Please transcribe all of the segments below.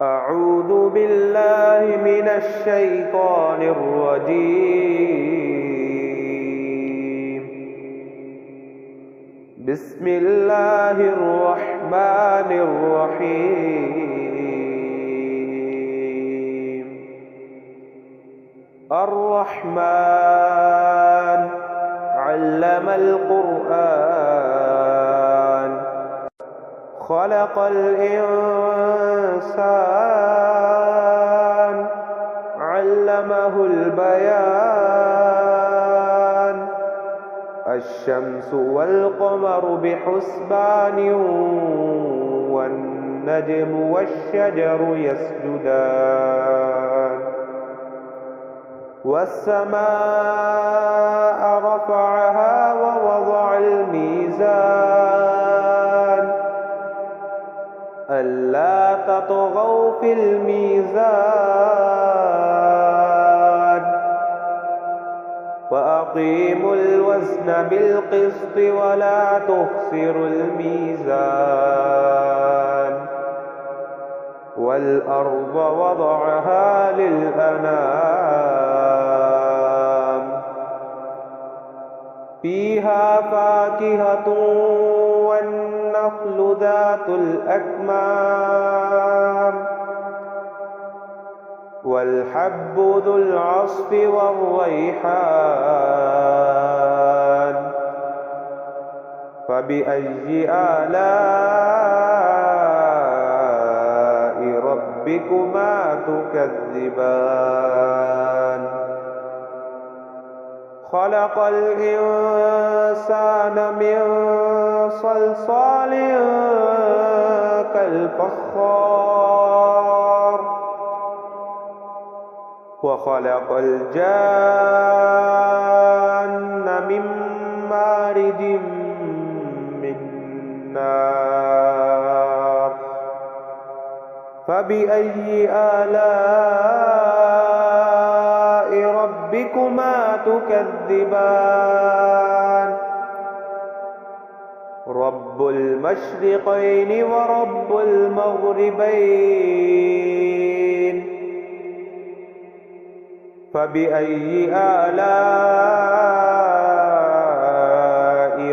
أعوذ بالله من الشيطان الرجيم. بسم الله الرحمن الرحيم. الرحمن علم القرآن خلق الإنسان علمه البيان. الشمس والقمر بحسبان والنجم والشجر يسجدان. والسماء رفعها ووضع الميزان ألا تطغوا في الميزان وأقيموا الوزن بالقسط ولا تخسروا الميزان. والأرض وضعها للأنام فيها فاكهة والنخل ذات الأكمام والحب ذو العصف والريحان. فبأي آلاء ربكما تكذبان؟ خلق الإنسان من صلصال كالفخار وخلق الجان من مارج من نار. فبأي آلاء ربكما تكذبان؟ رب المشرقين ورب المغربين. فبأي آلاء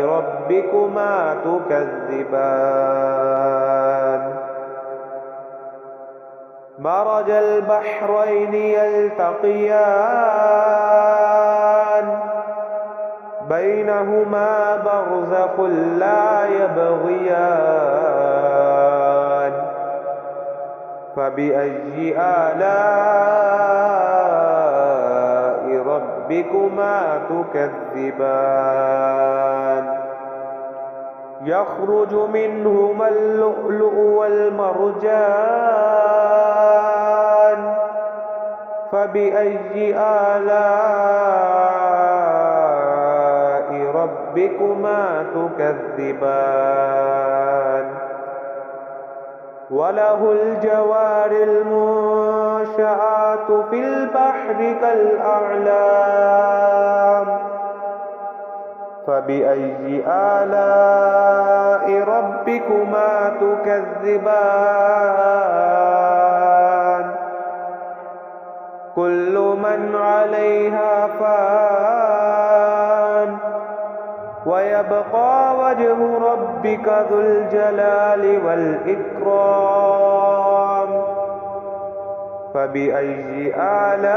ربكما تكذبان؟ مرج البحرين يلتقيان بينهما برزخ لا يبغيان. فبأي آلاء ربكما تكذبان؟ يخرج منهما اللؤلؤ والمرجان. فبأي آلاء ربكما تكذبان؟ وله الجوار المنشآت في البحر كالأعلام. فبأي آلاء ربكما تكذبان؟ كل من عليها فان ويبقى وجه ربك ذو الجلال والإكرام. فبأي آلاء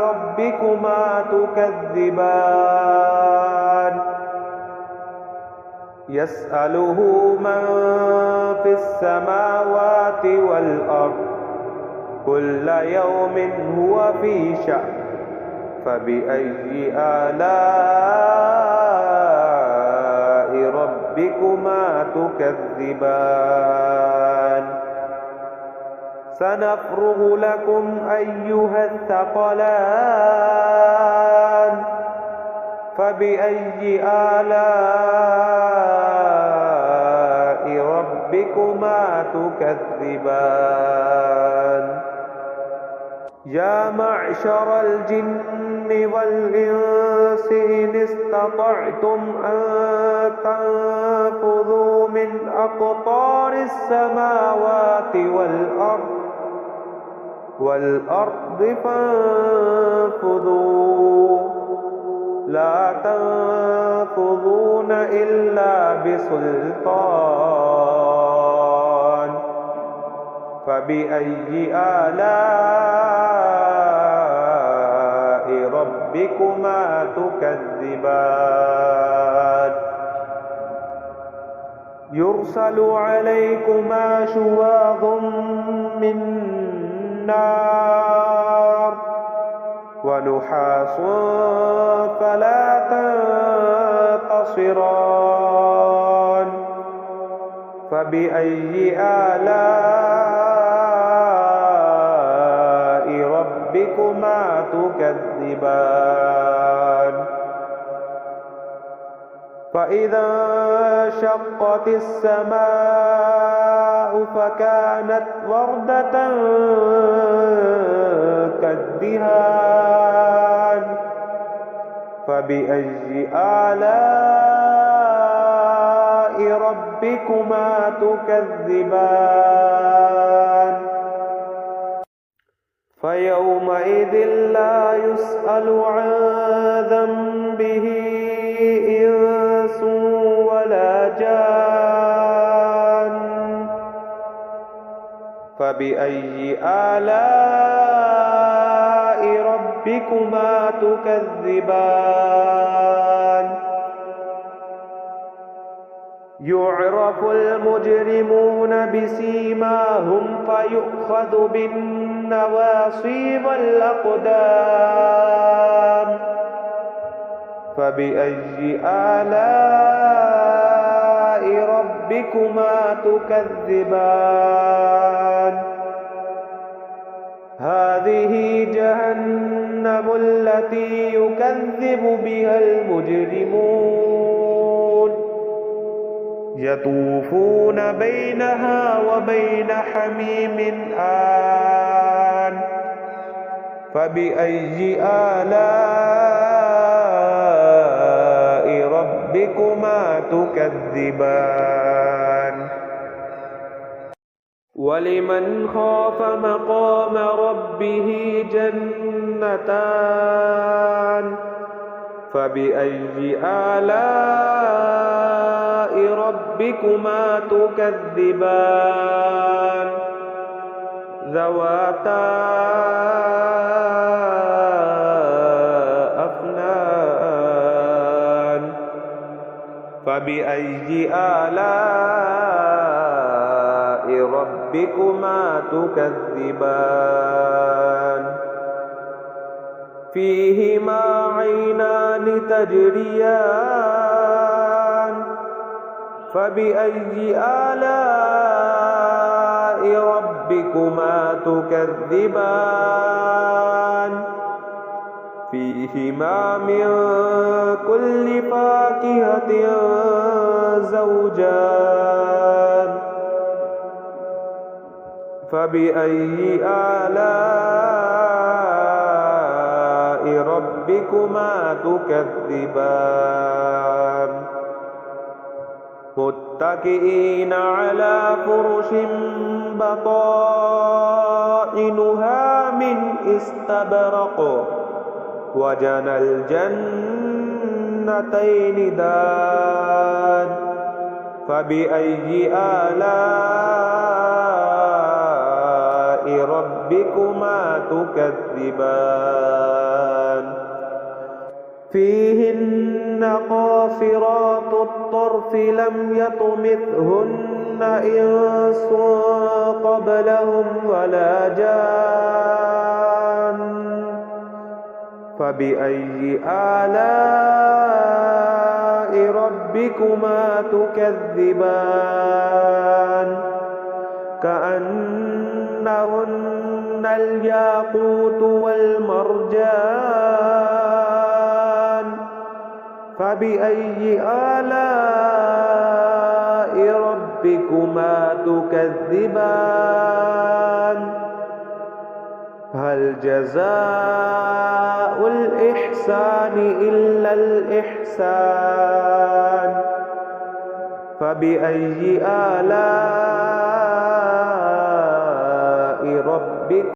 ربكما تكذبان؟ يسأله من في السماوات والأرض كل يوم هو في شأن. فبأي آلاء ربكما تكذبان؟ سنفرغ لكم أيها الثقلان. فبأي آلاء ربكما تكذبان؟ يا معشر الجن والإنس إن استطعتم أن تنفذوا من أقطار السماوات والأرض فانفذوا لا تنفذون إلا بسلطان فبأي آلاء ربكما تكذبان يرسل عليكما شواظ من نار ونحاس فلا تنتصران فبأي آلاء ربكما تكذبان فإذا انشقت السماء فكانت وردة كالدهان فبأي آلاء ربكما تكذبان فيومئذ لا يسأل عن ذنبه إنس ولا جان فبأي آلاء ربكما تكذبان يعرف المجرمون بسيماهم فيؤخذ بالنواصي والأقدام فبأي آلاء ربكما تكذبان هذه جهنم التي يكذب بها المجرمون يطوفون بينها وبين حميم آن فبأي آلاء ربكما تكذبان ولمن خاف مقام ربه جنتان فبأي آلاء ربكما تكذبان ذواتا أفنان فبأي آلاء ربكما تكذبان فيهما عينان تجريان فبأي آلاء ربكما تكذبان فيهما من كل فاكهة زوجان فبأي آلاء ربكما تكذبان متكئين على فرش بطائنها من استبرق وجنى الجنتين دان فبأي آلاء ربكما تكذبان فيهن قاصرات الطرف لم يطمثهن إنس قبلهم ولا جان فبأي آلاء ربكما تكذبان كأنهن الياقوت والمرجان فبأي آلاء ربكما تكذبان هل جزاء الإحسان إلا الإحسان فبأي آلاء ربكما